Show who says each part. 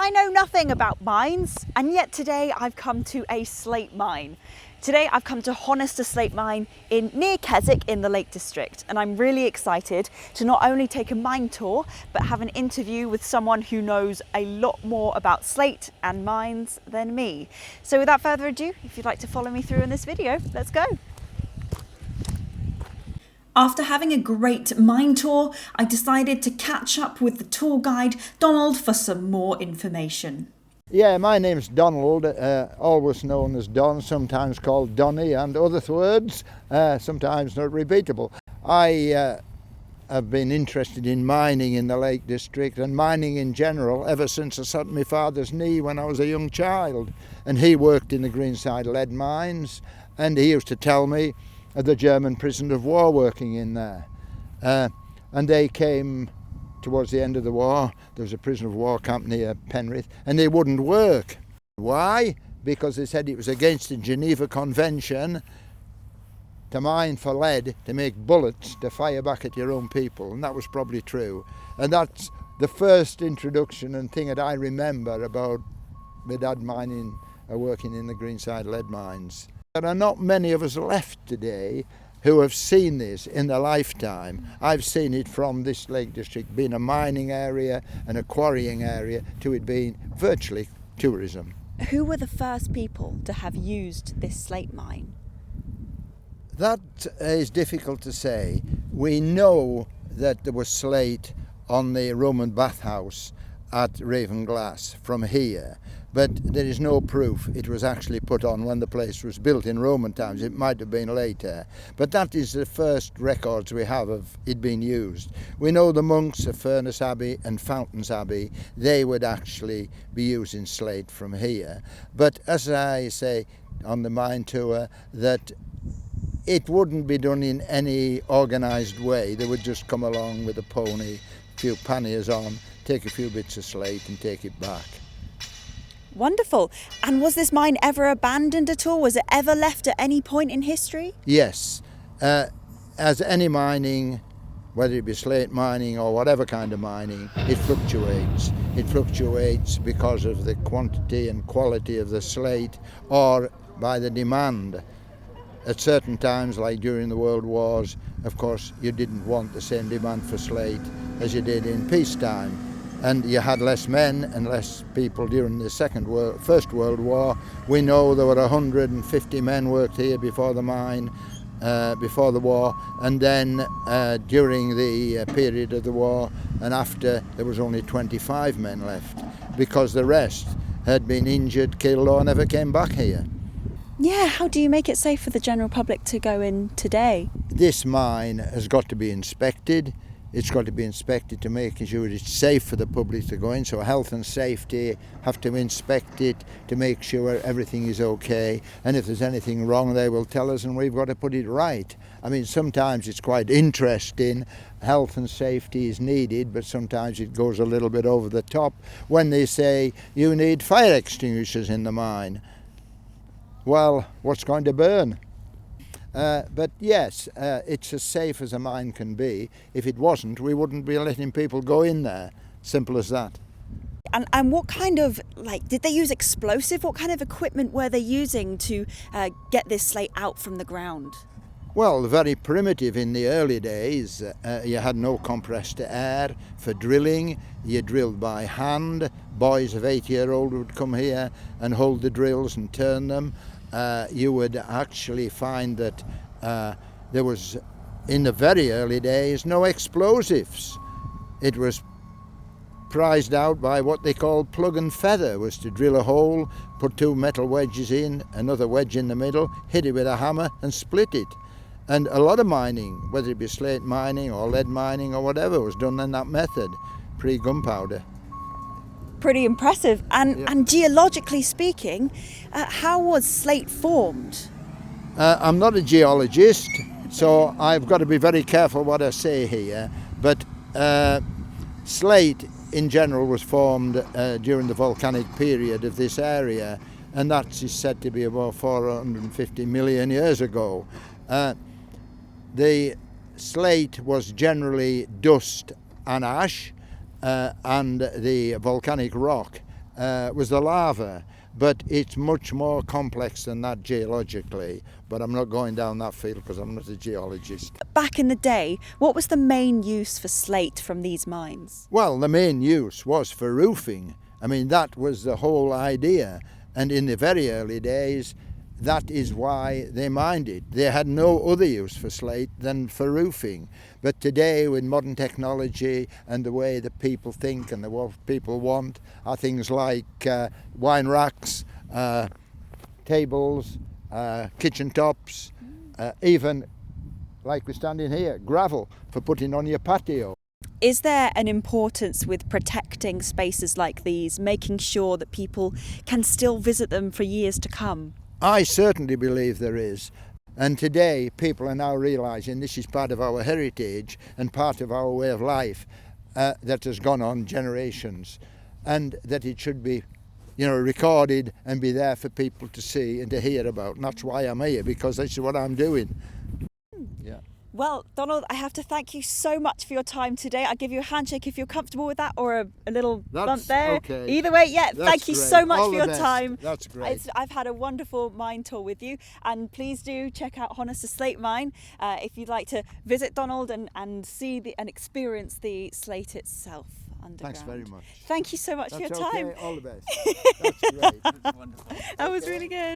Speaker 1: I know nothing about mines, and yet today I've come to a slate mine. Today I've come to Honister Slate Mine near Cheezstake in the Lake District, and I'm really excited to not only take a mine tour, but have an interview with someone who knows a lot more about slate and mines than me. So without further ado, if you'd like to follow me through in this video, let's go. After having a great mine tour, I decided to catch up with the tour guide, Donald, for some more information.
Speaker 2: Yeah, my name's Donald, always known as Don, sometimes called Donny, and other words, sometimes not repeatable. I have been interested in mining in the Lake District and mining in general ever since I sat my father's knee when I was a young child. And he worked in the Greenside lead mines, and he used to tell me of the German prisoners of war working in there. And they came towards the end of the war. There was a prisoner of war camp near Penrith, and they wouldn't work. Why? Because they said it was against the Geneva Convention to mine for lead, to make bullets to fire back at your own people, and that was probably true. And that's the first introduction and thing that I remember about my dad mining or working in the Greenside lead mines. There are not many of us left today who have seen this in their lifetime. I've seen it from this Lake District being a mining area and a quarrying area to it being virtually tourism.
Speaker 1: Who were the first people to have used this slate mine?
Speaker 2: That is difficult to say. We know that there was slate on the Roman bathhouse at Ravenglass from here, but there is no proof it was actually put on when the place was built in Roman times. It might have been later, but that is the first records we have of it being used. We know the monks of Furness Abbey and Fountains Abbey, they would actually be using slate from here. But as I say on the mine tour, that it wouldn't be done in any organised way. They would just come along with a pony, a few panniers on, take a few bits of slate and take it back.
Speaker 1: Wonderful. And was this mine ever abandoned at all? Was it ever left at any point in history?
Speaker 2: Yes. As any mining, whether it be slate mining or whatever kind of mining, it fluctuates. It fluctuates because of the quantity and quality of the slate or by the demand. At certain times, like during the World Wars, of course, you didn't want the same demand for slate as you did in peacetime. And you had less men and less people during the First World War. We know there were 150 men worked here before the mine, before the war, and then during the period of the war and after, there was only 25 men left because the rest had been injured, killed, or never came back here.
Speaker 1: Yeah, how do you make it safe for the general public to go in today?
Speaker 2: This mine has got to be inspected. It's got to be inspected to make sure it's safe for the public to go in. So health and safety have to inspect it to make sure everything is okay. And if there's anything wrong, they will tell us and we've got to put it right. I mean, sometimes it's quite interesting. Health and safety is needed, but sometimes it goes a little bit over the top when they say you need fire extinguishers in the mine. Well, what's going to burn? But yes, it's as safe as a mine can be. If it wasn't, we wouldn't be letting people go in there. Simple as that.
Speaker 1: And what kind of, did they use explosive? What kind of equipment were they using to get this slate out from the ground?
Speaker 2: Well, very primitive in the early days. You had no compressed air for drilling. You drilled by hand. Boys of 8-year-old would come here and hold the drills and turn them. You would actually find that there was, in the very early days, no explosives. It was prized out by what they called plug and feather, was to drill a hole, put 2 metal wedges in, another wedge in the middle, hit it with a hammer and split it. And a lot of mining, whether it be slate mining or lead mining or whatever, was done in that method, pre-gunpowder.
Speaker 1: Pretty impressive. And geologically speaking, how was slate formed?
Speaker 2: I'm not a geologist, so I've got to be very careful what I say here, but slate in general was formed during the volcanic period of this area, and that is said to be about 450 million years ago. The slate was generally dust and ash, and the volcanic rock was the lava, but it's much more complex than that geologically. But I'm not going down that field because I'm not a geologist.
Speaker 1: Back in the day, what was the main use for slate from these mines?
Speaker 2: Well, the main use was for roofing. I mean, that was the whole idea. And in the very early days, that is why they mined it. They had no other use for slate than for roofing. But today, with modern technology and the way that people think and what people want, are things like wine racks, tables, kitchen tops, even, like we're standing here, gravel for putting on your patio.
Speaker 1: Is there an importance with protecting spaces like these, making sure that people can still visit them for years to come?
Speaker 2: I certainly believe there is. And today people are now realising this is part of our heritage and part of our way of life that has gone on generations, and that it should be, recorded and be there for people to see and to hear about. And that's why I'm here, because this is what I'm doing. Yeah.
Speaker 1: Well, Donald, I have to thank you so much for your time today. I'll give you a handshake if you're comfortable with that, or a little bump there.
Speaker 2: Okay.
Speaker 1: Either way, thank you so much
Speaker 2: All
Speaker 1: for
Speaker 2: the
Speaker 1: your
Speaker 2: best.
Speaker 1: time.
Speaker 2: That's great.
Speaker 1: I've had a wonderful mine tour with you, and please do check out Honister Slate Mine if you'd like to visit Donald and see and experience the slate itself underground.
Speaker 2: Thanks very much.
Speaker 1: Thank you so much for your time.
Speaker 2: Okay. All the best. That's great.
Speaker 1: That was really good.